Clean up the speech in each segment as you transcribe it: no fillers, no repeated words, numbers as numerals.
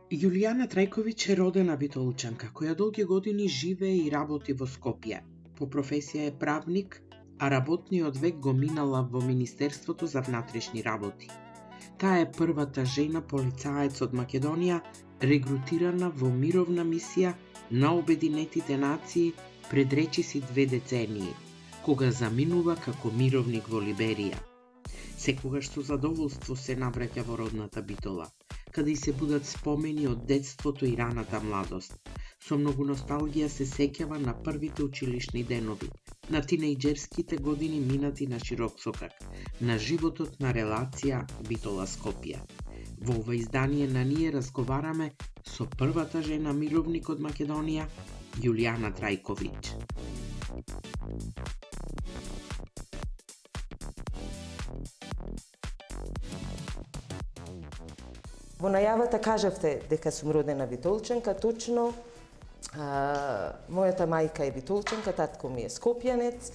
Јулијана Трајковиќ е родена битолчанка, која долги години живее и работи во Скопје. По професија е правник, а работниот век го минала во Министерството за внатрешни работи. Таа е првата жена полицаец од Македонија регрутирана во мировна мисија на Обединетите нации пред речиси 2 децении, кога заминува како мировник во Либерија. Секогаш со задоволство се навраќа во родната Битола, каде и се будат спомени од детството и раната младост. Со многу носталгија се сеќава на првите училишни денови, на тинејџерските години минати на широк сокак, на животот на релација Битола-Скопје. Во ова издание на ние разговараме со првата жена мировник од Македонија, Јулијана Трајковиќ. Во најавата кажавте дека сум родена битолчанка, точно. Мојата мајка е битолчанка, татко ми е скопјанец,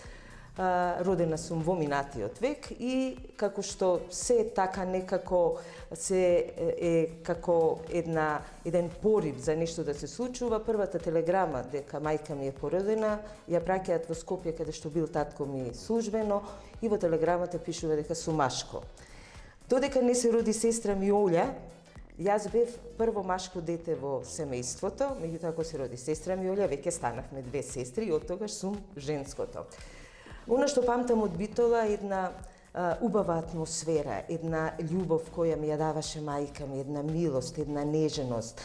родена сум во минатиот век и како што се така некако се е како еден порив за нешто да се случува, првата телеграма дека мајка ми е породена ја праќаат во Скопје каде што бил татко ми службено и во телеграмата пишува дека сум машко. Додека не се роди сестра ми Олја, јас бев прво машко дете во семејството, меѓутоа кога се роди сестра ми Олја, веќе станавме 2 сестри и од тогаш сум женското. Она што памтам од Битола е една убава атмосфера, една љубов која ми ја даваше мајка ми, една милост, една нежност,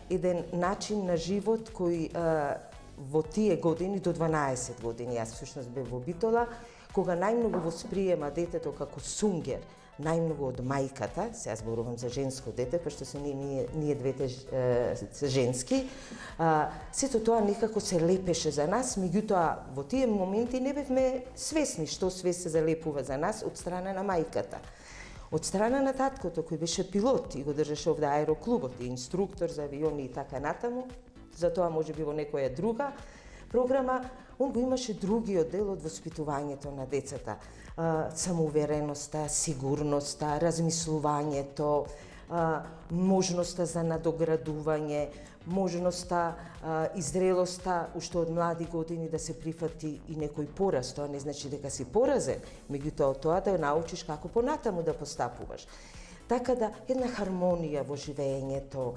еден начин на живот кој во тие години, до 12 години, јас всушност бев во Битола, кога најмногу восприема детето како сунгер, најмногу од мајката, сега зборувам за женско дете, пошто се ние двете се женски, сето тоа некако се лепеше за нас, меѓутоа во тие моменти не бевме свесни што све се залепува за нас од страна на мајката. Од страна на таткото, кој беше пилот и го држеше овде аероклубот, и инструктор за авиони и така натаму, затоа можеби во некоја друга програма, он го имаше другиот дел од воспитувањето на децата. Самоувереноста, сигурноста, размислувањето, можноста за надоградување, можноста и зрелоста уште од млади години да се прифати и некој пораз. Тоа не значи дека си поразен, меѓутоа тоа да научиш како понатаму да постапуваш. Така да, една хармонија во живеењето,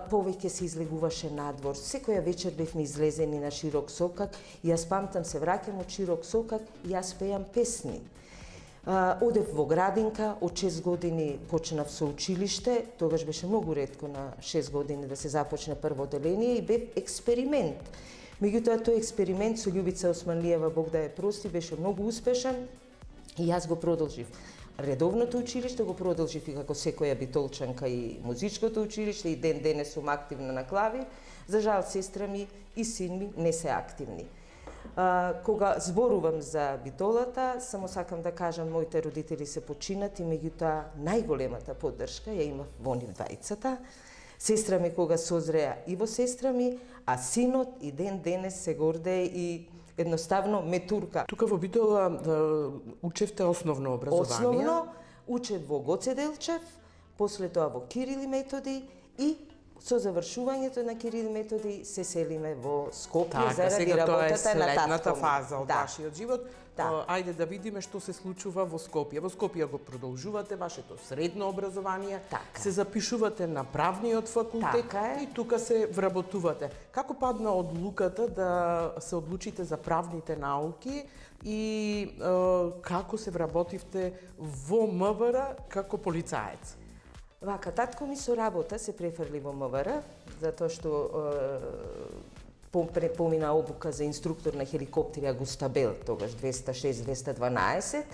повеќе се излегуваше надвор, секоја вечер бевме излезени на широк сокак и јас памтам се враќам од широк сокак и јас пеам песни. Одев во градинка, од 6 години почнав со училиште, тогаш беше многу ретко на 6 години да се започне прво оделение и бев експеримент. Меѓутоа тој експеримент со Љубица Османлиева, Бог да ја прости, беше многу успешен и јас го продолжив. Редовното училиште го продолжив и како секоја битолчанка и музичкото училиште и ден денес сум активна на клавир. За жал сестра ми и син ми не се активни. Кога зборувам за Битолата, само сакам да кажам, моите родители се починати, меѓутоа најголемата поддршка ја имав во нив двајцата. Сестра ми кога созреа и во сестра ми, а синот и ден денес се гордее и едноставно ме турка. Тука во Битола учевте основно образование? Основно учев во Гоце Делчев, после тоа во Кирил и Методи и со завршувањето на Кирил и Методи се селиме во Скопје заради работата на татко ми. Така, сега тоа е следната фаза од вашиот живот. Ајде да видиме што се случува во Скопје. Во Скопје го продолжувате вашето средно образование, се запишувате на правниот факултет и тука се вработувате. Како падна одлуката да се одлучите за правните науки и како се вработивте во МВР како полицаец? Вака, татко ми со работа се префрли во МВР, затоа што помина обука за инструктор на хеликоптери Агуста Бел, тогаш 206-212,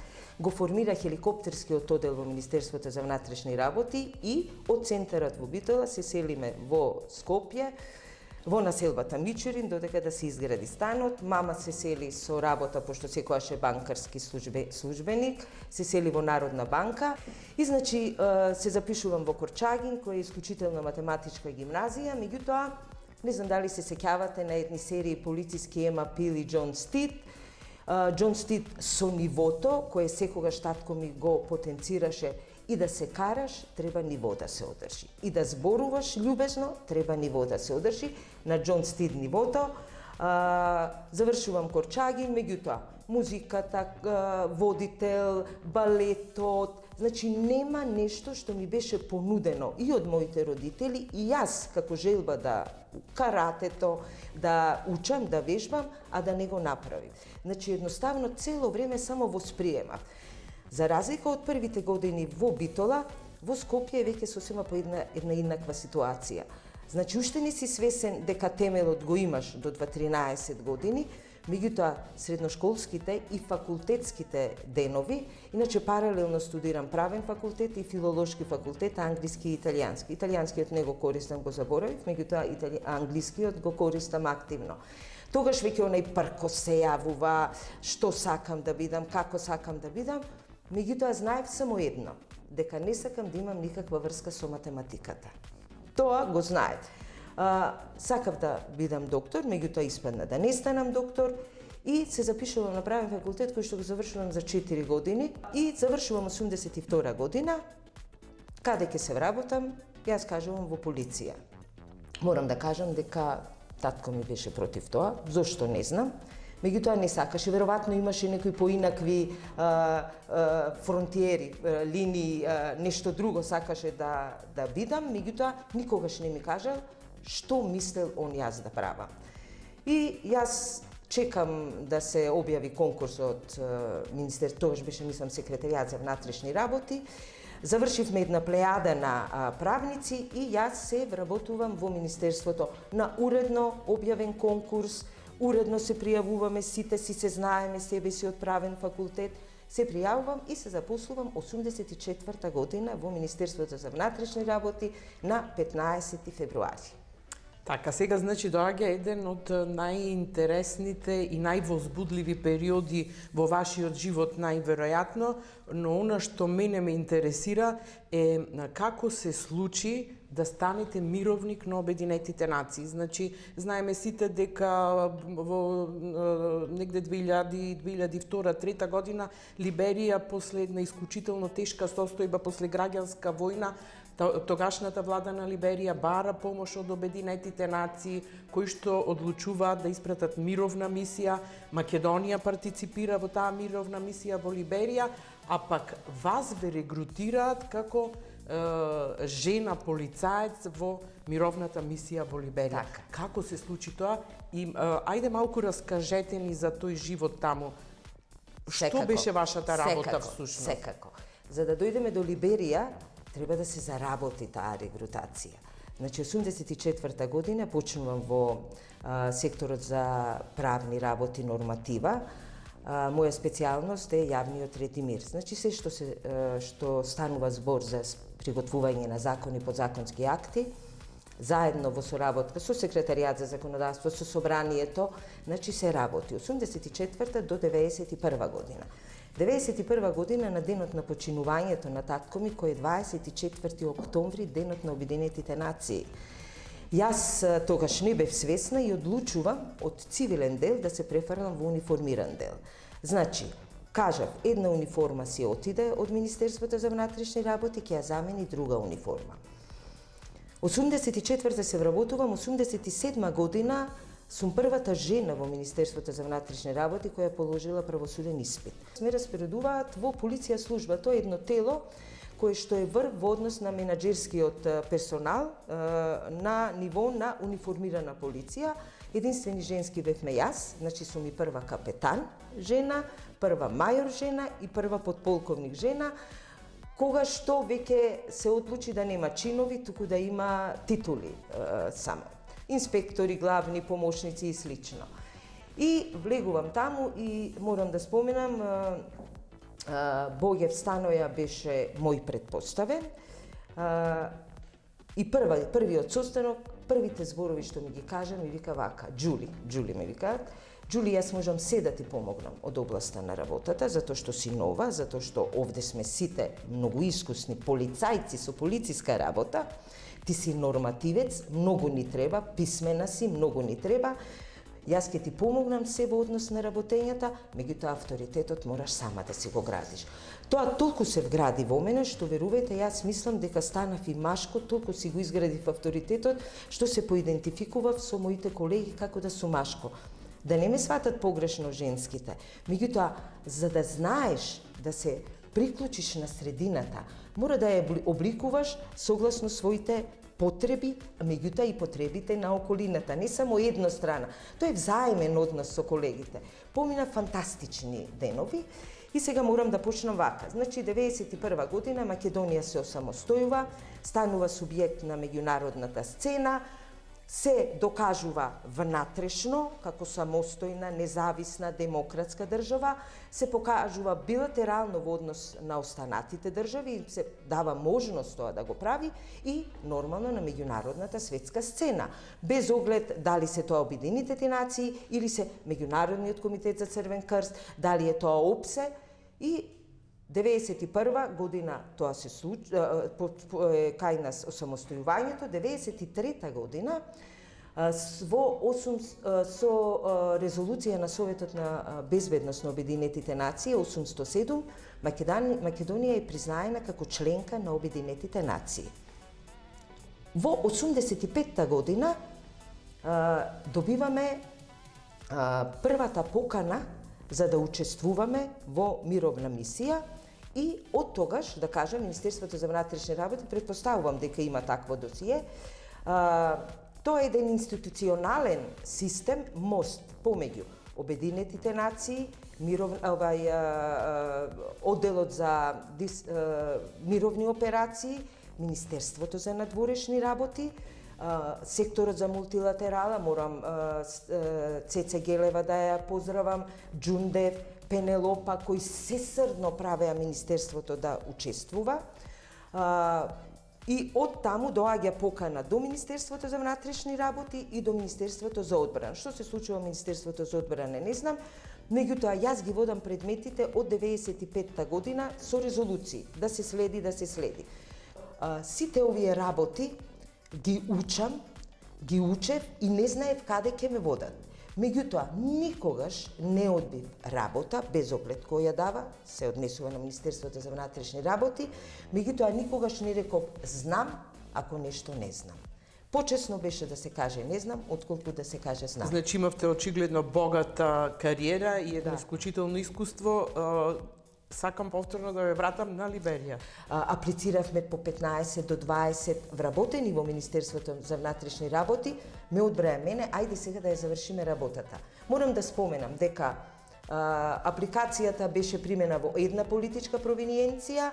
го формира хеликоптерскиот оддел во Министерството за внатрешни работи и од центарот во Битола се селиме во Скопје, во населбата Мичурин, додека да се изгради станот. Мама се сели со работа, пошто секојаш е банкарски службеник, се сели во Народна банка и значи се запишувам во Корчагин, која е исклучителна математичка гимназија, меѓутоа не знам дали се сеќавате на едни серии полициски Ема Пил и Џон Стит. Џон Стит со нивото, кое секогаш татко ми го потенцираше и да се караш, треба ниво да се одржи. И да зборуваш љубезно, треба ниво да се одржи. На Џон Стид нивото. Завршувам Корчагин, меѓутоа, музиката, водител, балетот, значи нема нешто што ми беше понудено и од моите родители, и јас како желба да каратето, да учам, да вежбам, а да не го направим. Значи едноставно цело време само восприемав. За разлика од првите години во Битола, во Скопје веќе сосема по една инаква ситуација. Значи, уште не си свесен дека темелот го имаш до 13 години, меѓутоа средношколските и факултетските денови, иначе паралелно студирам правен факултет и филолошки факултет, англиски и италијански. Италијанскиот не го користам, го заборавив, меѓутоа англискиот го користам активно. Тогаш веќе онај прко се јавува, што сакам да бидам, како сакам да бидам, меѓутоа знаев само едно, дека не сакам да имам никаква врска со математиката. Тоа го знаев. Сакав да бидам доктор, меѓутоа испадна да не станам доктор и се запишувам на правен факултет кој што го завршувам за 4 години и завршувам 82 година. Каде ќе се вработам? Јас кажувам во полиција. Морам да кажам дека татко ми беше против тоа, зошто не знам. Меѓутоа не сакаше, веројатно имаше некои поинакви фронтиери, линии, нешто друго сакаше да бидам, меѓутоа никогаш не ми кажал што мислел он јас да правам. И јас чекам да се објави конкурс од Министерството, тогаш беше, мислам, секретаријат за внатрешни работи. Завршивме една плејада на правници и јас се вработувам во Министерството на уредно објавен конкурс. Уредно се пријавуваме, сите си се знаеме, себе си од правен факултет, се пријавувам и се запослувам 84 година во Министерството за внатрешни работи на 15 февруари. Така, сега значи доаѓа еден од најинтересните и највозбудливи периоди во вашиот живот најверојатно, но она што мене ме интересира е како се случи да станете мировник на Обединетите нации. Значи, знаеме сите дека во негде 2002-2003 година Либерија после една исклучително тешка состојба после граѓанска војна, тогашната влада на Либерија бара помош од Обединетите нации, кои што одлучуваат да испратат мировна мисија. Македонија партиципира во таа мировна мисија во Либерија, а пак вас ве регрутираат како жена полицаец во мировната мисија во Либерија. Так. Како се случи тоа? И ајде малку раскажете ни за тој живот таму. Што беше вашата работа всушност? Секако. За да дојдеме до Либерија, треба да се заработи таа регрутација. Значи, 84 година почнувам во секторот за правни работи, норматива. Моја специјалност е јавниот ред и мир. Значи, се што станува збор за приготвување на закони, подзаконски акти, заедно во соработка со секретаријат за законодавство, со собранието, значи се работи. 84 до 91 година. 91 година на денот на починувањето на татко ми, кој е 24 октомври, денот на Обединетите нации. Јас тогаш не бев свесна и одлучувам од цивилен дел да се префрлам во униформиран дел. Значи, кажав, една униформа си отиде од Министерството за внатрешни работи, ќе ја замени друга униформа. 84 се вработувам, 87 година сум првата жена во Министерството за внатрешни работи која положила правосуден испит. Ме распоредуваат во полиција служба, тоа е едно тело кое што е врв во однос на менаџерскиот персонал на ниво на униформирана полиција. Единствени женски бевме јас, значи сум и прва капетан жена, прва мајор жена и прва подполковник жена, кога што веќе се одлучи да нема чинови, туку да има титули само. Инспектори, главни, помошници и слично. И влегувам таму и морам да споменам, Богев Станоја беше мој предпоставен и првиот состанок, првите зборови што ми ги кажа, ми вика вака, Џули ми викаат, Џули, јас можам се да ти помогнам од областа на работата, затоа што си нова, затоа што овде сме сите многу искусни полицајци со полициска работа, ти си нормативец, многу ни треба, писмена си, многу ни треба, Јас ќе ти помогнам се во однос на работењата, меѓутоа авторитетот мораш сама да си го градиш. Тоа толку се вгради во мене, што верувајте, јас мислам дека станав и машко, толку си го изградив авторитетот, што се поидентификував со моите колеги како да сум машко. Да не ме сватат погрешно женските. Меѓутоа, за да знаеш да се приклучиш на средината, мора да ја обликуваш согласно своите потреби, а меѓутоа и потребите на околината, не само еднострана. Тоа е взаимен однос со колегите. Помина фантастични денови и сега морам да почнам вака. Значи, 1991 година Македонија се осамостојува, станува субјект на меѓународната сцена, се докажува внатрешно како самостојна, независна, демократска држава, се покажува билатерално во однос на останатите држави и се дава можност тоа да го прави и нормално на меѓународната светска сцена, без оглед дали се тоа Обединетите нации или се Меѓународниот комитет за Црвен крст, дали е тоа ОПСЕ. И 1991 година тоа се случи, кај нас осамостојувањето, 1993 година со резолуција на Советот на безбедност на Обединетите нации 807, Македонија е признаена како членка на Обединетите нации. Во 1985 година добиваме првата покана за да учествуваме во мировна мисија и од тогаш, да кажам, Министерството за внатрешни работи, претпоставувам дека има такво досие, тоа е еден институционален систем, мост помеѓу Обединетите нации, одделот за мировни операции, Министерството за надворешни работи, секторот за мултилатерала, морам Цеце Гелева да ја поздравам, Џундев, Пенелопа, кои сесрдно правеа Министерството да учествува. И од таму доаѓа покана до Министерството за внатрешни работи и до Министерството за одбрана. Што се случува во Министерството за одбрана не знам, меѓутоа јас ги водам предметите од 1995 година со резолуции, да се следи. Сите овие работи ги учев и не знаев каде ќе ме водат. Меѓутоа, никогаш не одбив работа, без оглед кој ја дава, се однесува на Министерството за внатрешни работи, меѓутоа никогаш не реков знам, ако нешто не знам. Почесно беше да се каже не знам, отколку да се каже знам. Значи имавте очигледно богата кариера и едно исклучително искуство. Сакам повторно да ве вратам на Либерија. Аплициравме по 15 до 20 вработени во Министерството за внатрешни работи, ме одбраја мене, ајде сега да ја завршиме работата. Морам да споменам дека апликацијата беше примена во една политичка провиниенција,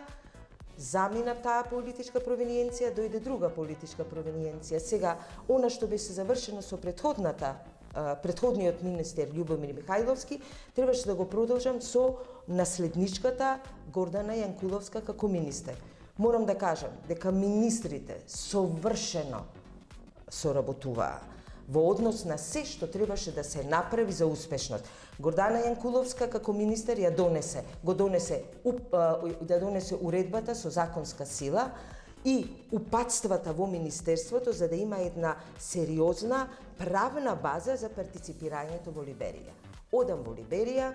замина таа политичка провиниенција, дојде друга политичка провиниенција. Сега, она што беше завршено со предходниот министер Љубомир Михајловски, требаше да го продолжам со наследничката Гордана Јанкуловска како министер. Морам да кажам дека министрите совршено соработуваа во однос на се што требаше да се направи за успешност. Гордана Јанкуловска како министер ја донесе уредбата со законска сила и упатствата во Министерството за да има една сериозна правна база за партиципирањето во Либерија. Одам во Либерија,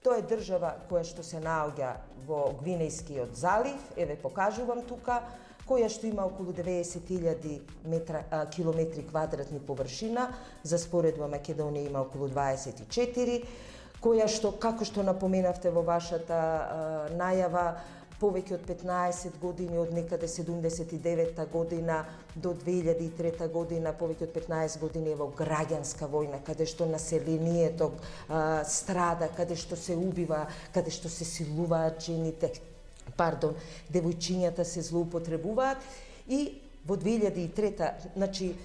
тоа е држава која што се наоѓа во Гвинејскиот залив, еве покажувам тука, која што има околу 90.000 километри квадратни површина, за споредба Македонија има околу 24, која што, како што напоменавте во вашата најава, повеќе од 15 години, од некаде 79-та година до 2003 година, повеќе од 15 години е во граѓанска војна, каде што населението страда, каде што се убива, каде што се силуваат жените, девојчињата се злоупотребуваат и во 2003, значи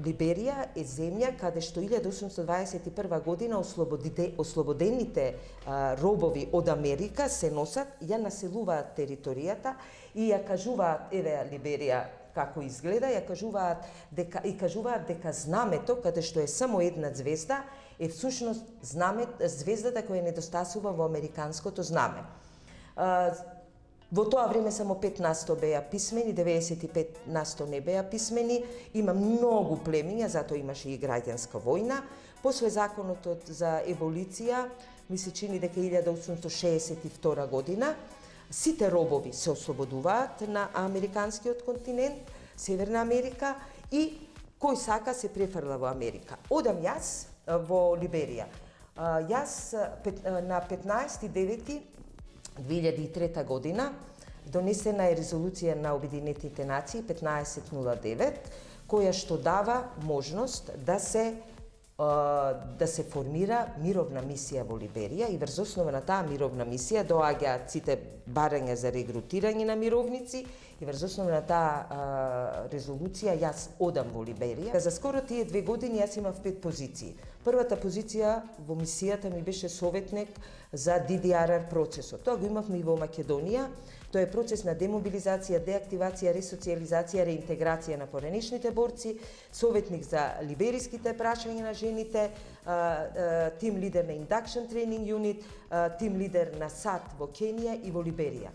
Либерија е земја каде што 1821 година ослободените робови од Америка се носат, ја населуваат територијата и ја кажуваат, еве Либерија како изгледа, ја кажуваат дека знамето каде што е само една звезда е всушност звездата која недостасува во американското знаме. Во тоа време само 15% беа писмени, 95% не беа писмени, има многу племиња, затоа имаше и граѓанска војна. После законот за аболиција, ми се чини дека 1862 година, сите робови се ослободуваат на американскиот континент, Северна Америка, и кој сака се префрла во Америка. Одам јас во Либерија. Јас на 15.9.2003 година донесена е резолуција на Обединетите нации 1509, која што дава можност да се формира мировна мисија во Либерија, и врз основа на таа мировна мисија доаѓаат сите барања за регрутирање на мировници, и врз основа на таа резолуција јас одам во Либерија. За скоро тие 2 години јас имав 5 позиции. Првата позиција во мисијата ми беше советник за DDRR процесот. Тоа го имавме и во Македонија. Тоа е процес на демобилизација, деактивација, ресоциализација, реинтеграција на поранешните борци, советник за либериските прашања на жените, тим лидер на Induction Training Unit, тим лидер на САД во Кенија и во Либерија.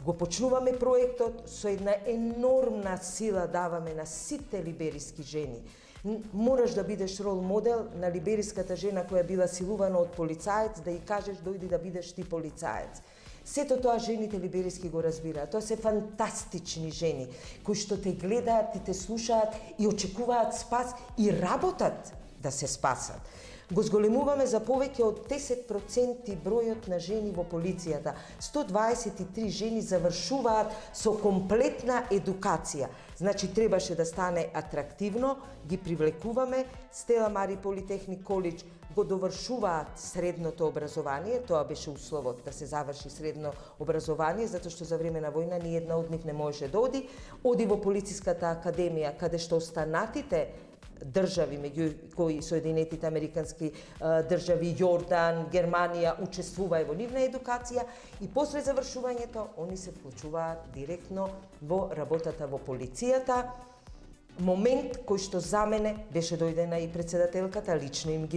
Го почнуваме проектот, со една енормна сила даваме на сите либериски жени. Мораш да бидеш рол модел на либериската жена која била силувана од полицаец, да ја кажеш дојди да бидеш ти полицаец. Сето тоа жените либериски го разбираат. Тоа се фантастични жени кои што те гледаат и те слушаат и очекуваат спас и работат да се спасат. Го зголемуваме за повеќе од 10% бројот на жени во полицијата. 123 жени завршуваат со комплетна едукација. Значи, требаше да стане атрактивно, ги привлекуваме. Стела Мари Политехник Колидж го довршуваат средното образование, тоа беше условот да се заврши средно образование, затоа што за време на војна ни една од нив не можеше да оди. Оди во полициската академија, каде што останатите држави, меѓу кои Соединетите Американски држави, Јордан, Германија, учествуваат во нивна едукација, и после завршувањето они се вклучуваат директно во работата во полицијата. Момент кој што за мене беше дојдена и председателката, лично им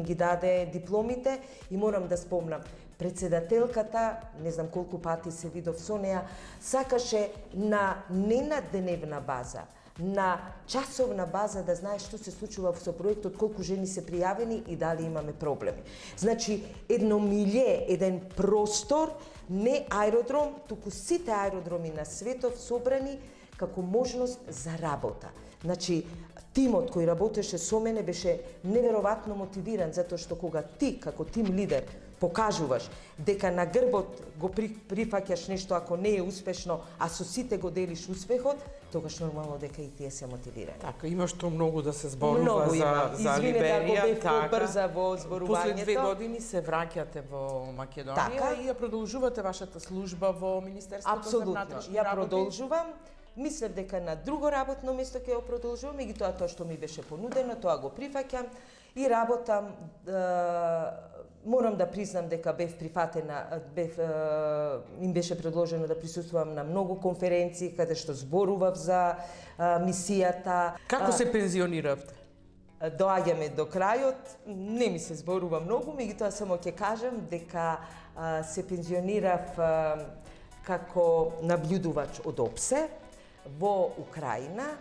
ги даде дипломите, и морам да спомнам, председателката, не знам колку пати се видов со неа, сакаше не на дневна база, на часовна база да знае што се случува со проектот, колку жени се пријавени и дали имаме проблеми. Значи, едно милје, еден простор, не аеродром, туку сите аеродроми на светов собрани како можност за работа. Значи, тимот кој работеше со мене беше неверојатно мотивиран, затоа што кога ти, како тим лидер, покажуваш дека на грбот го прифаќаш нешто ако не е успешно, а со сите го делиш успехот, тогаш нормално дека и тие се мотивирани. Така, има што многу да се зборува за Извине, Либерија. да го бев побрза во зборувањето. После 2 години се враќате во Македонија и ја продолжувате вашата служба во Министерството за внатрешни работи. Ја продолжувам. Мислев дека на друго работно место ќе ја продолжувам, меѓутоа тоа што ми беше понудено, тоа го прифаќам и работам. Морам да признам дека бев прифатена, им беше предложено да присуствувам на многу конференции каде што зборував за мисијата. Како се пензиониравте? Доаѓаме до крајот, не ми се зборува многу, меѓутоа само ќе кажам дека се пензионирав како наблюдувач од ОПСЕ во Украина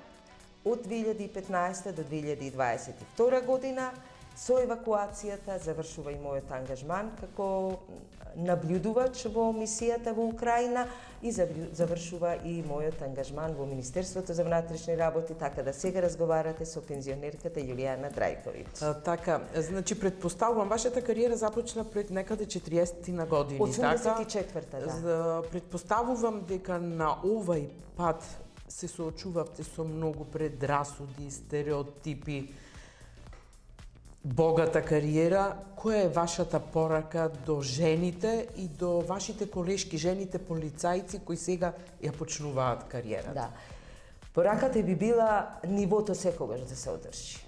од 2015 до 2022 година. Со евакуацијата завршува и мојот ангажман како наблюдувач во мисијата во Украина и завршува и мојот ангажман во Министерството за внатрешни работи, така да сега разговарате со пензионерката Јулијана Драјковиќ. Така, значи предпоставувам вашата кариера започна пред некаде 40 на години, 84-та, да. Предпоставувам дека на овај пат се соочувавте со многу предрасуди, стереотипи, богата кариера. Која е вашата порака до жените и до вашите колешки, жените полицајци кои сега ја почнуваат кариерата? Да. Пораката би била нивото секогаш да се одржи.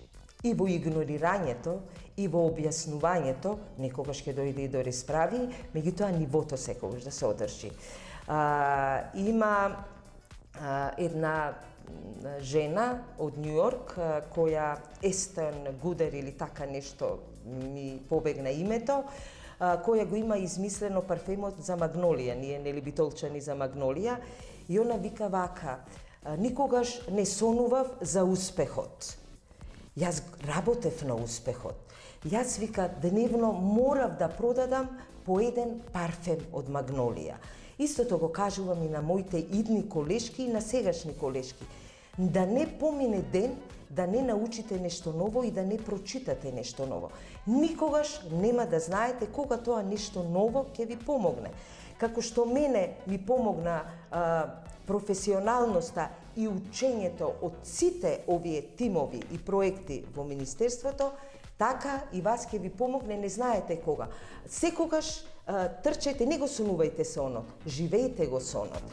И во игнорирањето, и во објаснувањето, некогаш ќе дојде и до расправи, меѓутоа нивото секогаш да се одржи. Има една жена од Њу Йорк, која Естон Гудер или така нешто ми побегна името, која го има измислено парфемот за магнолија, ние нели битолчани за магнолија, и она вика вака: никогаш не сонував за успехот. Јас работев на успехот. Јас вика дневно морав да продадам по еден парфем од Магнолија. Истото го кажувам и на моите идни колешки и на сегашни колешки. Да не помине ден да не научите нешто ново и да не прочитате нешто ново. Никогаш нема да знаете кога тоа нешто ново ќе ви помогне. Како што мене ми помогна професионалноста и учењето од сите овие тимови и проекти во Министерството, така и вас ќе ви помогне, не знаете кога. Секогаш трчајте, не го сонувајте сонот, живеете го сонот.